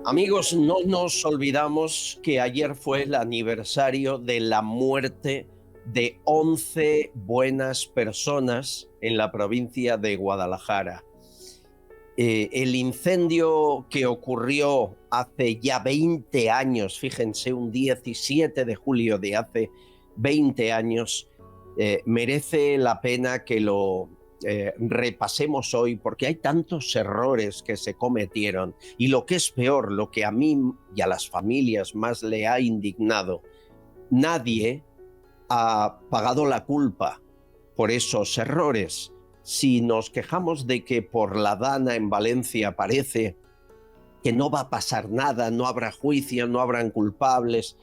Amigos, no nos olvidamos que ayer fue el aniversario de la muerte de 11 buenas personas en la provincia de Guadalajara. El incendio que ocurrió hace ya 20 años, fíjense, un 17 de julio de hace 20 años, merece la pena que lo repasemos hoy, porque hay tantos errores que se cometieron y lo que es peor, lo que a mí y a las familias más le ha indignado, nadie ha pagado la culpa por esos errores. Si nos quejamos de que por la Dana en Valencia parece que no va a pasar nada, no habrá juicio, no habrán culpables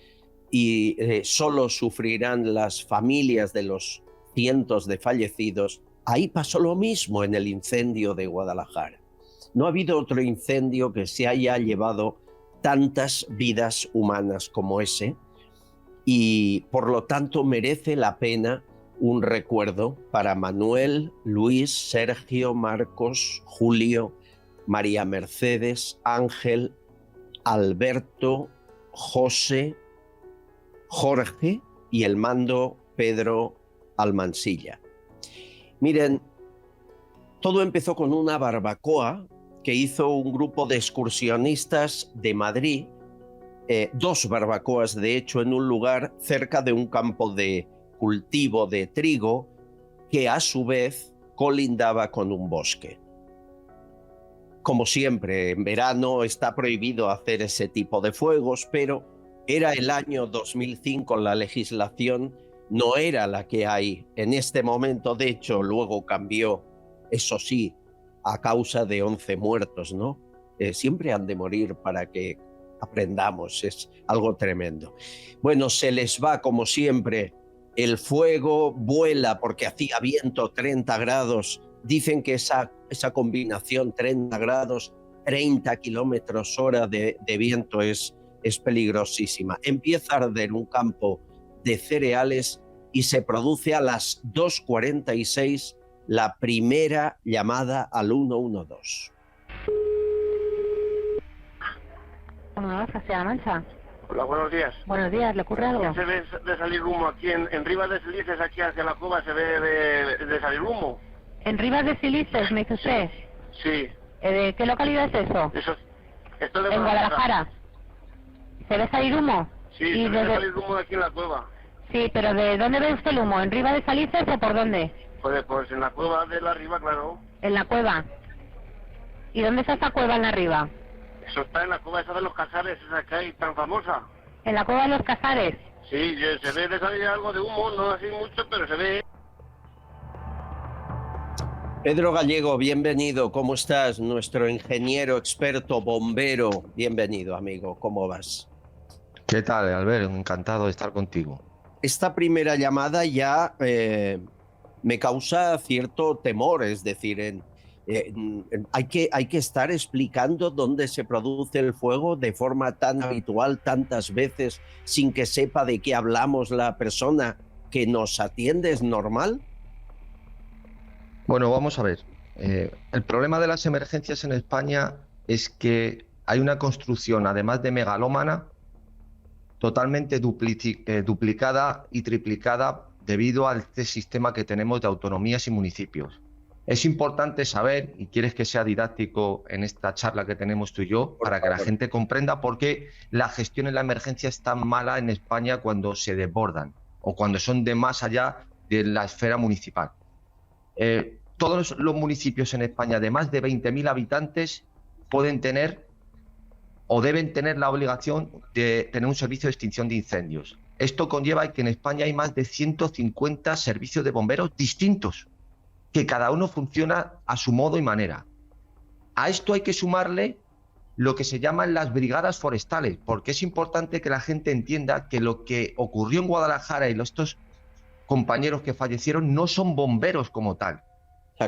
y solo sufrirán las familias de los cientos de fallecidos, ahí pasó lo mismo en el incendio de Guadalajara. No ha habido otro incendio que se haya llevado tantas vidas humanas como ese y por lo tanto merece la pena un recuerdo para Manuel, Luis, Sergio, Marcos, Julio, María Mercedes, Ángel, Alberto, José, Jorge y el mando Pedro Almansilla. Miren, todo empezó con una barbacoa que hizo un grupo de excursionistas de Madrid, dos barbacoas de hecho en un lugar cerca de un campo de cultivo de trigo que a su vez colindaba con un bosque. Como siempre, en verano está prohibido hacer ese tipo de fuegos, pero era el año 2005, la legislación no era la que hay en este momento. De hecho, luego cambió, eso sí, a causa de 11 muertos, ¿no? Siempre han de morir para que aprendamos, es algo tremendo. Bueno, se les va como siempre el fuego, vuela porque hacía viento 30 grados. Dicen que esa combinación 30 grados, 30 kilómetros hora de viento es peligrosísima. Empieza a arder un campo de cereales y se produce a las 2:46 la primera llamada al 112. Castilla-La Mancha. Hola, buenos días. Buenos días, ¿le ocurre algo? Se ve de salir humo aquí en Rivas de Silices, aquí hacia la cueva se ve de salir humo. ¿En Rivas de Silices, me dice usted? Sí. ¿De qué localidad es eso? Esto es de ¿En Guadalajara? ¿Se ve salir humo? Sí, se ve salir humo de aquí en la cueva. Sí, pero ¿de dónde ve usted el humo? ¿En Rivas de Silices o por dónde? Pues en la cueva de la Riva, claro. ¿En la cueva? ¿Y dónde está esta cueva en la Riva? Eso está en la cueva esa de los Casares, esa que hay tan famosa. ¿En la cueva de los Casares? Sí, se ve de salir algo de humo, no así mucho, pero se ve. Pedro Gallego, bienvenido, ¿cómo estás? Nuestro ingeniero, experto, bombero, bienvenido, amigo, ¿cómo vas? ¿Qué tal, Albert? Encantado de estar contigo. Esta primera llamada ya me causa cierto temor, es decir, hay que estar explicando dónde se produce el fuego de forma tan habitual tantas veces sin que sepa de qué hablamos la persona que nos atiende. ¿Es normal? Bueno, vamos a ver. El problema de las emergencias en España es que hay una construcción, además de megalómana, totalmente duplicada y triplicada debido a este sistema que tenemos de autonomías y municipios. Es importante saber, y quieres que sea didáctico en esta charla que tenemos tú y yo, para que la gente comprenda por qué la gestión en la emergencia es tan mala en España cuando se desbordan o cuando son de más allá de la esfera municipal. Todos los municipios en España de más de 20.000 habitantes pueden tener o deben tener la obligación de tener un servicio de extinción de incendios. Esto conlleva que en España hay más de 150 servicios de bomberos distintos, que cada uno funciona a su modo y manera. A esto hay que sumarle lo que se llaman las brigadas forestales, porque es importante que la gente entienda que lo que ocurrió en Guadalajara y estos compañeros que fallecieron no son bomberos como tal,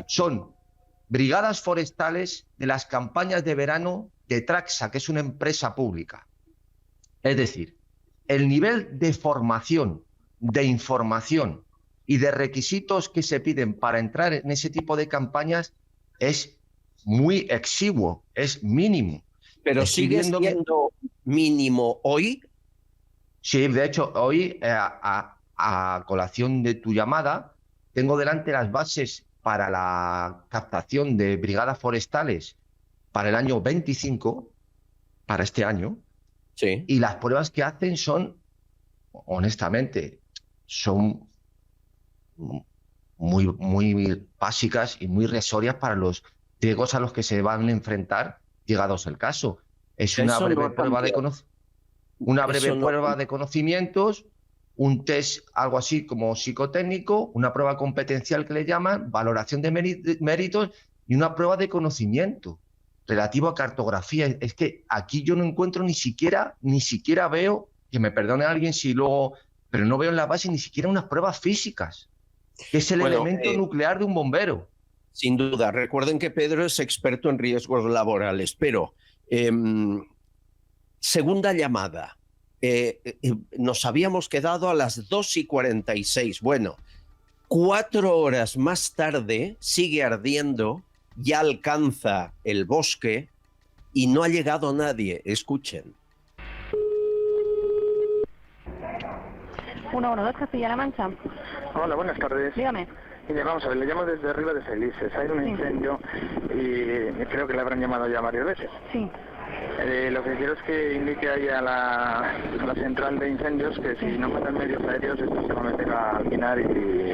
son brigadas forestales de las campañas de verano de Traxa, que es una empresa pública. Es decir, el nivel de formación, de información y de requisitos que se piden para entrar en ese tipo de campañas es muy exiguo, es mínimo. Pero Estoy sigue viendo que- siendo mínimo hoy. Sí, de hecho, hoy, a colación de tu llamada, tengo delante las bases para la captación de brigadas forestales para el año 25, para este año, Sí. y las pruebas que hacen son, honestamente, son muy básicas y muy irrisorias para los riesgos a los que se van a enfrentar, llegados el caso. Es una Eso no breve ha prueba de cambiado. una breve Eso no ha prueba de conocimientos, un test, algo así como psicotécnico, una prueba competencial que le llaman, valoración de méritos y una prueba de conocimiento relativo a cartografía. Es que aquí yo no encuentro ni siquiera veo, que me perdone alguien si luego, pero no veo en la base ni siquiera unas pruebas físicas, que es el Bueno, elemento nuclear de un bombero. sin duda. Recuerden que Pedro es experto en riesgos laborales, pero segunda llamada. Nos habíamos quedado a las 2:46. Bueno, 4 horas más tarde sigue ardiendo, ya alcanza el bosque y no ha llegado nadie. Escuchen. 112 Castilla-La Mancha. Hola, buenas tardes. Dígame. Mire, vamos a ver, le llamo desde arriba de Felices. Hay un Sí. incendio y creo que le habrán llamado ya varias veces. Sí. Lo que quiero es que indique ahí a la central de incendios que si no mandan medios aéreos esto se va a meter a alquilar,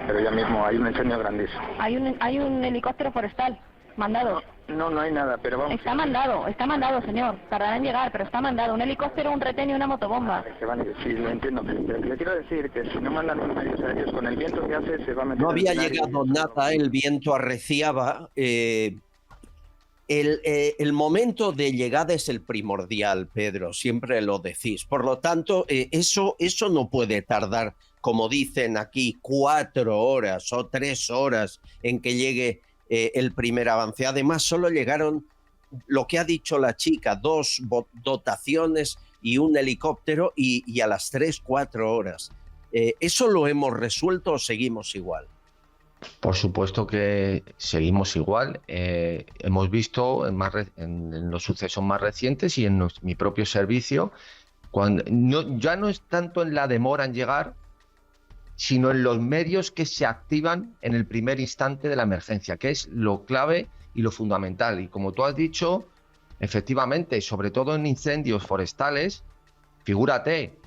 pero ya mismo hay un incendio grandísimo. Hay un helicóptero forestal mandado. No hay nada, pero vamos. Está mandado, señor. Tardará en llegar, pero está mandado. Un helicóptero, un retén y una motobomba. Que van, sí, lo entiendo, pero le quiero decir que si no mandan los medios aéreos con el viento que hace se va a meter. No había a alquilar llegado nada, el viento arreciaba. El momento de llegada es el primordial, Pedro, siempre lo decís. Por lo tanto, eso no puede tardar, como dicen aquí, 4 horas o 3 horas en que llegue el primer avance. Además, solo llegaron, lo que ha dicho la chica, 2 dotaciones y un helicóptero y a las 3-4 horas. ¿Eso lo hemos resuelto o seguimos igual? Por supuesto que seguimos igual. Hemos visto en los sucesos más recientes y en mi propio servicio, ya no es tanto en la demora en llegar, sino en los medios que se activan en el primer instante de la emergencia, que es lo clave y lo fundamental. Y como tú has dicho, efectivamente, sobre todo en incendios forestales, figúrate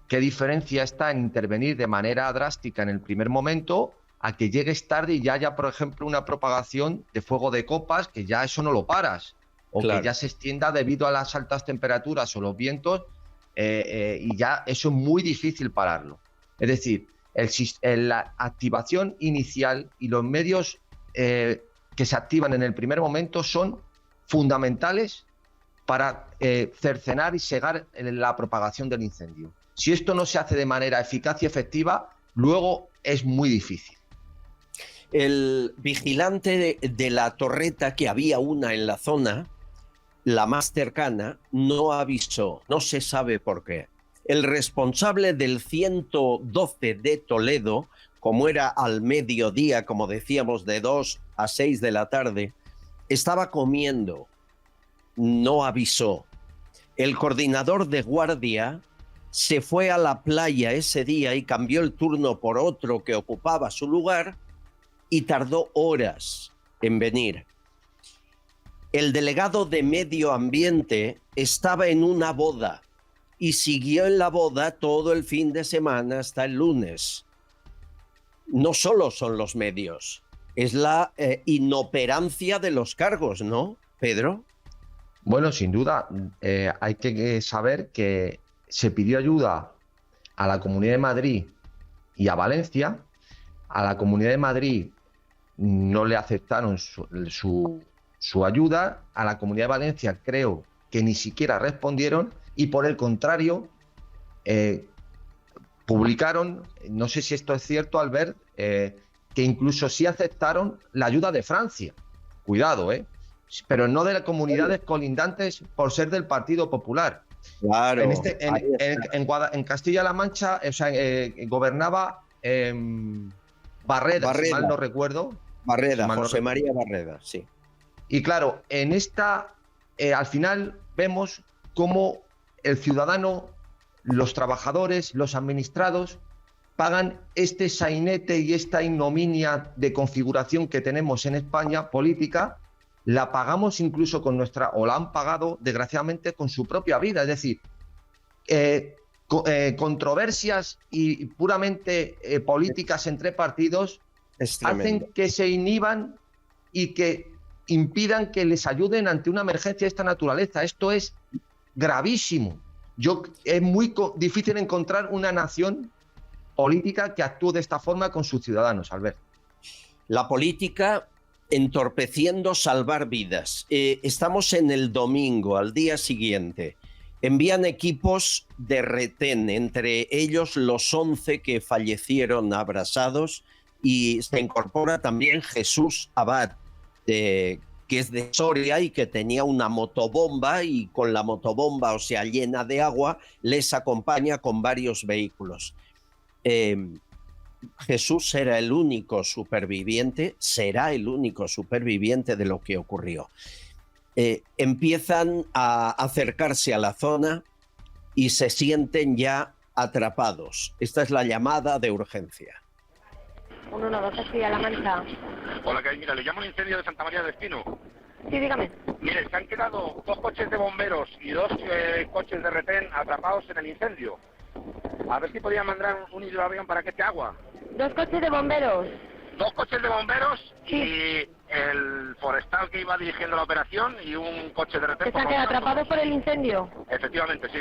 qué diferencia está en intervenir de manera drástica en el primer momento a que llegues tarde y ya haya, por ejemplo, una propagación de fuego de copas, que ya eso no lo paras, o Claro. que ya se extienda debido a las altas temperaturas o los vientos, y ya eso es muy difícil pararlo. Es decir, la activación inicial y los medios que se activan en el primer momento son fundamentales para cercenar y cegar la propagación del incendio. Si esto no se hace de manera eficaz y efectiva, luego es muy difícil. El vigilante de la torreta, que había una en la zona, la más cercana, no avisó, no se sabe por qué. El responsable del 112 de Toledo, como era al mediodía, como decíamos, de 2 a 6 de la tarde, estaba comiendo, no avisó. El coordinador de guardia se fue a la playa ese día y cambió el turno por otro que ocupaba su lugar y tardó horas en venir. El delegado de Medio Ambiente estaba en una boda y siguió en la boda todo el fin de semana hasta el lunes. No solo son los medios, es la inoperancia de los cargos, ¿no, Pedro? Bueno, sin duda, hay que saber que se pidió ayuda a la Comunidad de Madrid y a Valencia. A la Comunidad de Madrid no le aceptaron su ayuda. A la Comunidad de Valencia creo que ni siquiera respondieron, y por el contrario publicaron, no sé si esto es cierto, Albert, que incluso sí aceptaron la ayuda de Francia. Cuidado, pero no de las comunidades colindantes por ser del Partido Popular. Claro. En Castilla-La Mancha, o sea, gobernaba Barreda, si mal no recuerdo. Barreda, Si mal no José recuerdo. María Barreda, sí. Y claro, en esta al final vemos cómo el ciudadano, los trabajadores, los administrados pagan este sainete y esta ignominia de configuración que tenemos en España política, la pagamos incluso con o la han pagado desgraciadamente con su propia vida. Es decir, controversias y puramente políticas entre partidos hacen que se inhiban y que impidan que les ayuden ante una emergencia de esta naturaleza. Esto es gravísimo. Es muy difícil encontrar una nación política que actúe de esta forma con sus ciudadanos, Albert. La política entorpeciendo salvar vidas. Estamos en el domingo, al día siguiente. Envían equipos de retén, entre ellos los 11 que fallecieron abrasados, y se incorpora también Jesús Abad, que es de Soria y que tenía una motobomba, y con la motobomba, o sea, llena de agua, les acompaña con varios vehículos. Jesús era el único superviviente, será el único superviviente de lo que ocurrió. Empiezan a acercarse a la zona y se sienten ya atrapados. Esta es la llamada de urgencia. 112 Castilla-La Mancha. Hola, mira, le llamo al incendio de Santa María de Espino. Sí, dígame. Mire, se han quedado 2 coches de bomberos y 2 coches de retén atrapados en el incendio. A ver si podían mandar un hidroavión para que eche agua. 2 coches de bomberos. 2 coches de bomberos sí. Y el forestal que iba dirigiendo la operación y un coche de retén. ¿Que se han quedado atrapados por el incendio? Efectivamente, sí.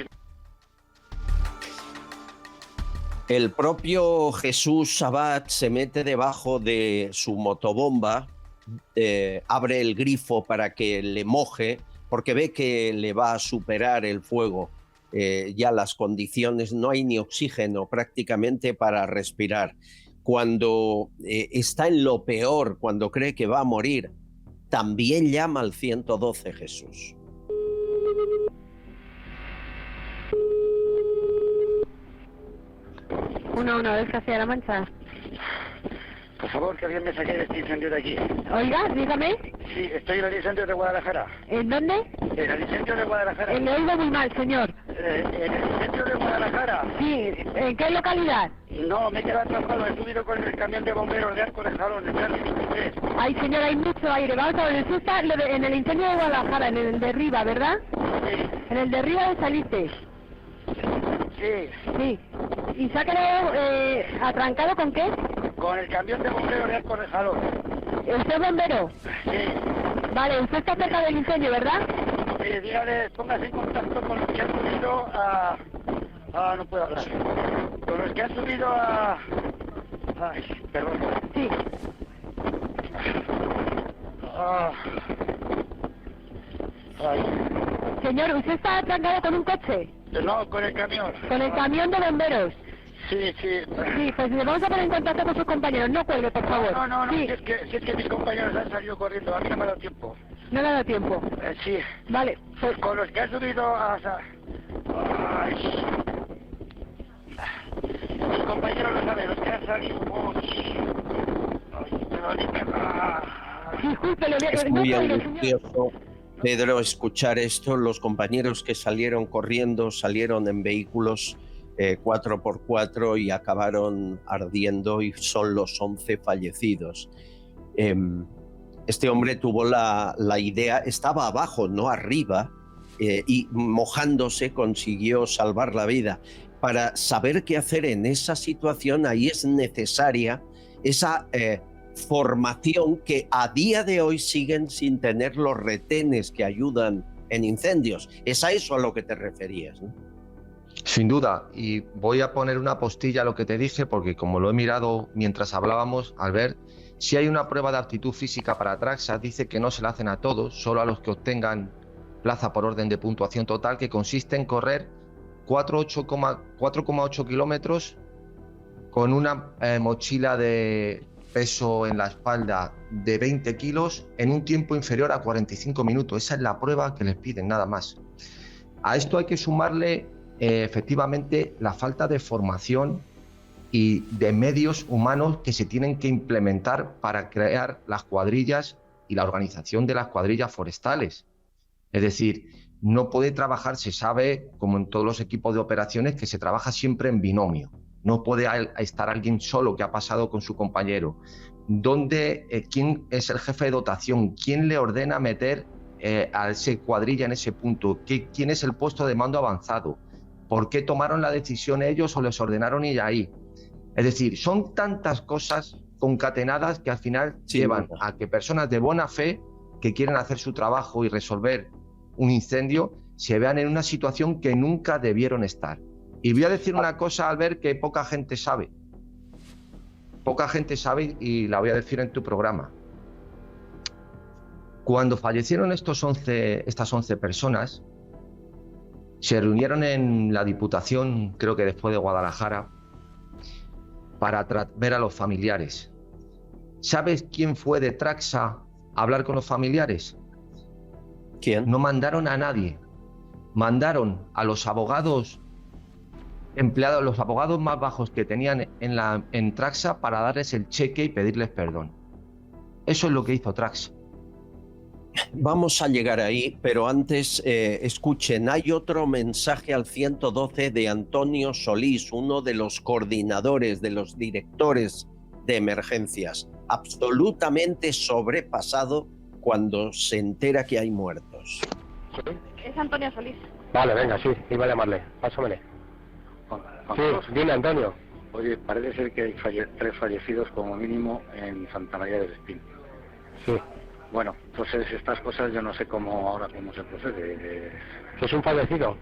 El propio Jesús Sabat se mete debajo de su motobomba, abre el grifo para que le moje, porque ve que le va a superar el fuego. Ya las condiciones, no hay ni oxígeno prácticamente para respirar. Cuando está en lo peor, cuando cree que va a morir, también llama al 112 Jesús. Una vez Castilla-La Mancha. Por favor, que alguien me saque de este incendio de aquí. Oiga, dígame. Sí, estoy en el incendio de Guadalajara. ¿En dónde? En el incendio de Guadalajara. Le oigo muy mal, señor. En el incendio de Guadalajara. Sí, ¿en qué localidad? No, me he quedado atrapado, he subido con el camión de bomberos de Arco de Jalón, en el 23. Ay, señor, hay mucho aire. Vamos a ver, usted está en el incendio de Guadalajara, en el de arriba, ¿verdad? Sí. En el de arriba saliste. Sí. Sí. ¿Y se ha quedado atrancado con qué? Con el camión de bomberos de Arco de Jalón. ¿Usted es bombero? Sí. Vale, usted está cerca del incendio, ¿verdad? Sí, dígale, póngase en contacto con los que han subido a... no puedo hablar. Con los que han subido a... Ay, perdón. Sí. Ay. Señor, ¿usted está atrancado con un coche? No, con el camión. ¿Con el camión de bomberos? Sí. Sí, pues le vamos a poner en contacto con sus compañeros. No cuelgue, por favor. No, sí. si es que mis compañeros han salido corriendo, a mí no me ha dado tiempo. No le ha dado tiempo. Sí. Vale, pues... Con los que han subido a... Ay. Mis compañeros lo saben, los que han salido... Ay, disculpe, es muy angustioso, Pedro, escuchar esto. Los compañeros que salieron corriendo salieron en vehículos 4x4 y acabaron ardiendo, y son los 11 fallecidos. Este hombre tuvo la idea, estaba abajo, no arriba, y mojándose consiguió salvar la vida. Para saber qué hacer en esa situación, ahí es necesaria esa formación que a día de hoy siguen sin tener los retenes que ayudan en incendios. Es a eso a lo que te referías, ¿no? Sin duda, y voy a poner una postilla a lo que te dije, porque como lo he mirado mientras hablábamos, Albert, si hay una prueba de aptitud física para Traxa, dice que no se la hacen a todos, solo a los que obtengan plaza por orden de puntuación total, que consiste en correr 4,8 kilómetros con una mochila de peso en la espalda de 20 kilos en un tiempo inferior a 45 minutos. Esa es la prueba que les piden, nada más. A esto hay que sumarle efectivamente la falta de formación y de medios humanos que se tienen que implementar para crear las cuadrillas y la organización de las cuadrillas forestales. Es decir, no puede trabajar, se sabe, como en todos los equipos de operaciones, que se trabaja siempre en binomio. No puede estar alguien solo que ha pasado con su compañero. ¿Quién es el jefe de dotación? ¿Quién le ordena meter a esa cuadrilla en ese punto? ¿Quién es el puesto de mando avanzado? ¿Por qué tomaron la decisión ellos o les ordenaron ir ahí? Es decir, son tantas cosas concatenadas que al final llevan a que personas de buena fe que quieren hacer su trabajo y resolver un incendio se vean en una situación que nunca debieron estar. Y voy a decir una cosa, Albert, que poca gente sabe. Poca gente sabe y la voy a decir en tu programa. Cuando fallecieron estas 11 personas, se reunieron en la Diputación, creo que después de Guadalajara, para ver a los familiares. ¿Sabes quién fue de Traxa a hablar con los familiares? ¿Quién? No mandaron a nadie. Mandaron a los abogados empleados, los abogados más bajos que tenían en Traxa para darles el cheque y pedirles perdón. Eso es lo que hizo Traxa. Vamos a llegar ahí, pero antes escuchen, hay otro mensaje al 112 de Antonio Solís, uno de los coordinadores, de los directores de emergencias, absolutamente sobrepasado cuando se entera que hay muertos. Es Antonio Solís. Vale, venga, sí, iba a llamarle, pásamele. Sí, dime, Antonio. Oye, parece ser que hay 3 fallecidos como mínimo en Santa María del Espín. Sí. Bueno, entonces estas cosas yo no sé cómo se procede. ¿Es un fallecido?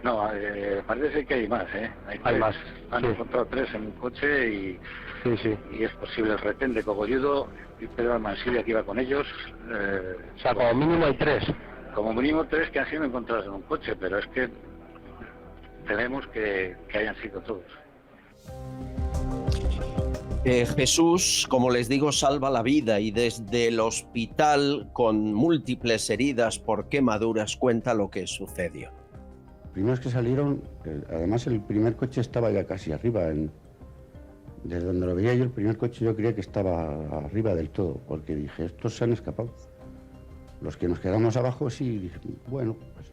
No, parece ser que hay más, ¿eh? Hay más. Han encontrado 3 en un coche y es posible el retén de Cogolludo y Pedro Almansilla que iba con ellos. O sea, como mínimo hay 3. Como mínimo 3 que han sido encontrados en un coche, pero es que tememos que hayan sido todos. Jesús, como les digo, salva la vida y desde el hospital con múltiples heridas por quemaduras cuenta lo que sucedió. Primeros que salieron, además el primer coche estaba ya casi arriba. Desde donde lo veía yo, el primer coche yo creía que estaba arriba del todo, porque dije, estos se han escapado. Los que nos quedamos abajo sí, dije, bueno, pues...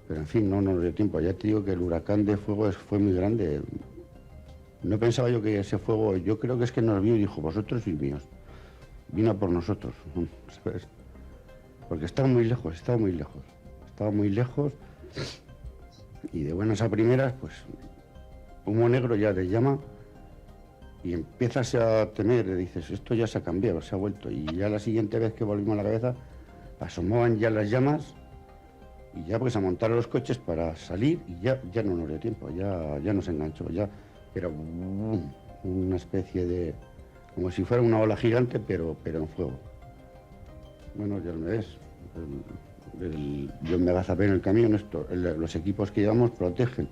Pero en fin, no nos dio tiempo. Ya te digo que el huracán de fuego fue muy grande. No pensaba yo que ese fuego, yo creo que es que nos vio y dijo, vosotros sois míos. Vino a por nosotros, ¿sabes? Porque estaba muy lejos. Y de buenas a primeras, pues, humo negro ya te llama y empiezas a temer, dices, esto ya se ha cambiado, se ha vuelto. Y ya la siguiente vez que volvimos a la cabeza, asomaban ya las llamas y ya pues a montar los coches para salir y ya no nos dio tiempo, ya nos enganchó, ya era una especie de, como si fuera una ola gigante, pero en fuego. Bueno, ya me ves, yo me agazapé en el camión, los equipos que llevamos protegen.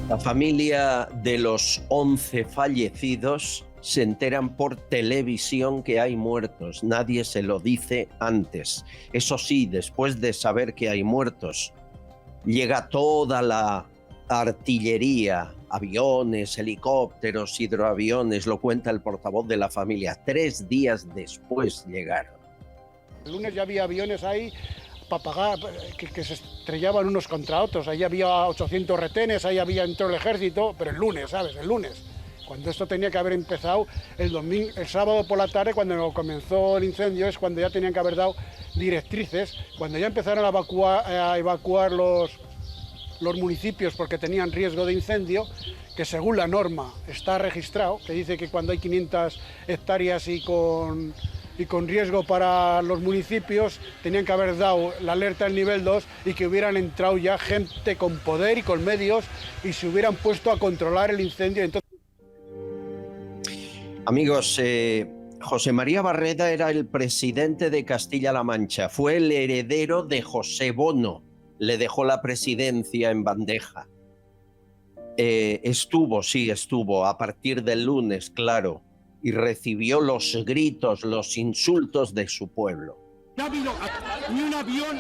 La familia de los 11 fallecidos se enteran por televisión que hay muertos. Nadie se lo dice antes. Eso sí, después de saber que hay muertos, llega toda la artillería, aviones, helicópteros, hidroaviones, lo cuenta el portavoz de la familia. 3 días después llegaron. El lunes ya había aviones ahí para pagar, que se estrellaban unos contra otros. Ahí había 800 retenes, ahí entró el ejército, pero el lunes, ¿sabes? El lunes. Cuando esto tenía que haber empezado el sábado por la tarde, cuando comenzó el incendio, es cuando ya tenían que haber dado directrices, cuando ya empezaron a evacuar los municipios porque tenían riesgo de incendio, que según la norma está registrado, que dice que cuando hay 500 hectáreas y con riesgo para los municipios, tenían que haber dado la alerta al nivel 2 y que hubieran entrado ya gente con poder y con medios y se hubieran puesto a controlar el incendio. Amigos, José María Barreda era el presidente de Castilla-La Mancha, fue el heredero de José Bono, le dejó la presidencia en bandeja. Estuvo a partir del lunes, claro, y recibió los gritos, los insultos de su pueblo. No ha habido ni un avión,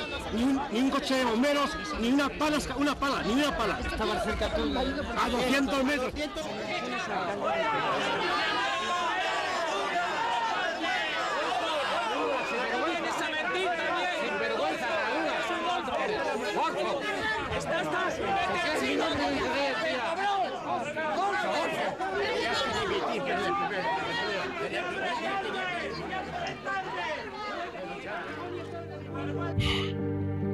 ni un coche de bomberos, ni una pala. Estaba cerca a 200 metros. ¡Esa bendita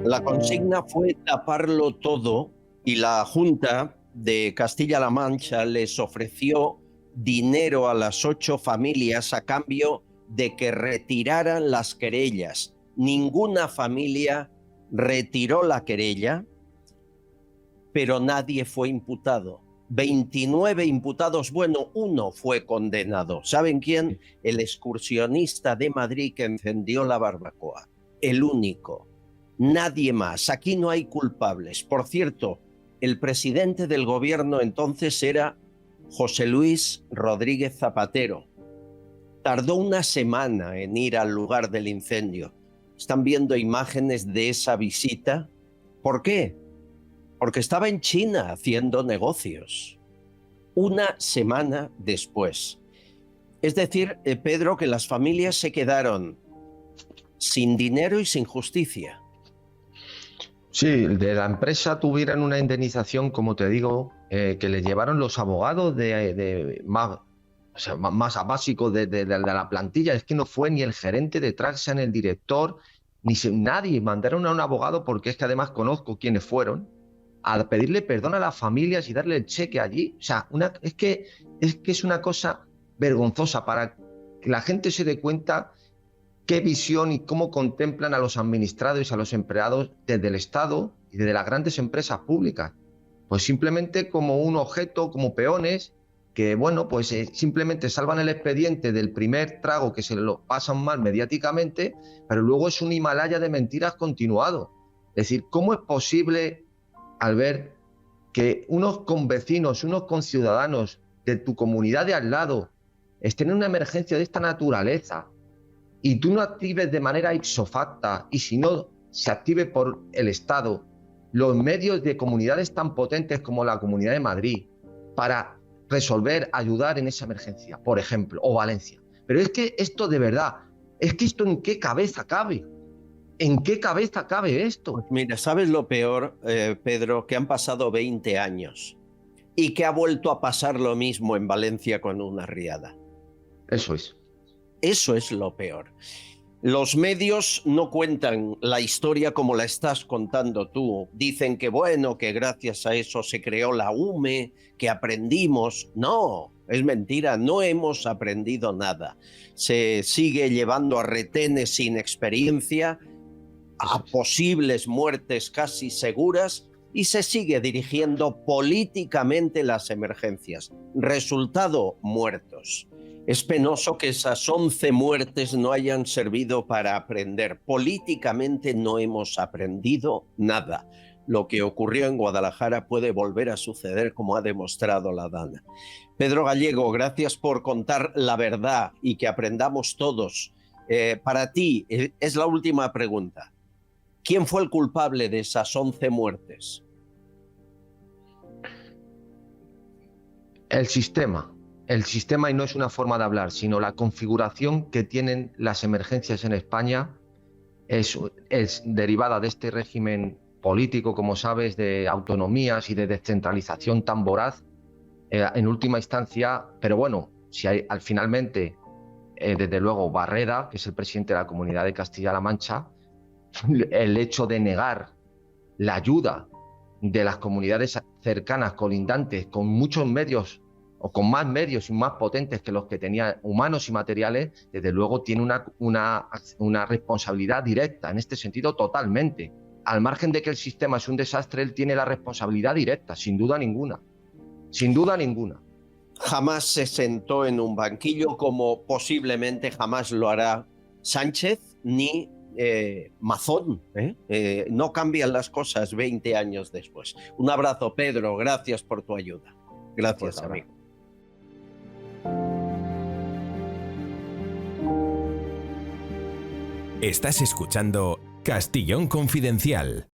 La consigna fue taparlo todo y la Junta de Castilla-La Mancha les ofreció dinero a las 8 familias a cambio de que retiraran las querellas. Ninguna familia retiró la querella, pero nadie fue imputado. 29 imputados, bueno, uno fue condenado. ¿Saben quién? El excursionista de Madrid que encendió la barbacoa. El único. Nadie más. Aquí no hay culpables. Por cierto, el presidente del gobierno entonces era José Luis Rodríguez Zapatero. Tardó una semana en ir al lugar del incendio. ¿Están viendo imágenes de esa visita? ¿Por qué? Porque estaba en China haciendo negocios. Una semana después. Es decir, Pedro, que las familias se quedaron sin dinero y sin justicia. Sí, de la empresa tuvieron una indemnización, como te digo, que le llevaron los abogados más básicos de la plantilla. Es que no fue ni el gerente de Traxión, ni el director, nadie. Mandaron a un abogado, porque es que además conozco quiénes fueron, a pedirle perdón a las familias y darle el cheque allí. O sea, es que es una cosa vergonzosa para que la gente se dé cuenta qué visión y cómo contemplan a los administrados y a los empleados desde el Estado y desde las grandes empresas públicas. Pues simplemente como un objeto, como peones, que bueno, pues simplemente salvan el expediente del primer trago que se lo pasan mal mediáticamente, pero luego es un Himalaya de mentiras continuado. Es decir, ¿cómo es posible, al ver que unos convecinos, unos conciudadanos de tu comunidad de al lado estén en una emergencia de esta naturaleza y tú no actives de manera ipso facto, y si no se active por el Estado, los medios de comunidades tan potentes como la Comunidad de Madrid para resolver, ayudar en esa emergencia, por ejemplo, o Valencia? Pero es que esto de verdad, es que esto ¿en qué cabeza cabe? ¿En qué cabeza cabe esto? Pues mira, ¿sabes lo peor, Pedro? Que han pasado 20 años y que ha vuelto a pasar lo mismo en Valencia con una riada. Eso es. Eso es lo peor. Los medios no cuentan la historia como la estás contando tú. Dicen que bueno, que gracias a eso se creó la UME, que aprendimos. No, es mentira, no hemos aprendido nada. Se sigue llevando a retenes sin experiencia, a posibles muertes casi seguras, y se sigue dirigiendo políticamente las emergencias. Resultado, muertos. Es penoso que esas 11 muertes no hayan servido para aprender. Políticamente no hemos aprendido nada. Lo que ocurrió en Guadalajara puede volver a suceder, como ha demostrado la Dana. Pedro Gallego, gracias por contar la verdad y que aprendamos todos. Para ti, es la última pregunta. ¿Quién fue el culpable de esas 11 muertes? El sistema, y no es una forma de hablar, sino la configuración que tienen las emergencias en España es derivada de este régimen político, como sabes, de autonomías y de descentralización tan voraz, en última instancia. Pero bueno, si hay finalmente, desde luego, Barreda, que es el presidente de la Comunidad de Castilla-La Mancha, el hecho de negar la ayuda de las comunidades cercanas, colindantes, con muchos medios, o con más medios y más potentes que los que tenía, humanos y materiales, desde luego tiene una responsabilidad directa, en este sentido totalmente. Al margen de que el sistema es un desastre, él tiene la responsabilidad directa, sin duda ninguna. Sin duda ninguna. Jamás se sentó en un banquillo, como posiblemente jamás lo hará Sánchez ni Mazón. No cambian las cosas 20 años después. Un abrazo, Pedro. Gracias por tu ayuda. Gracias, amigo. Estás escuchando Castellón Confidencial.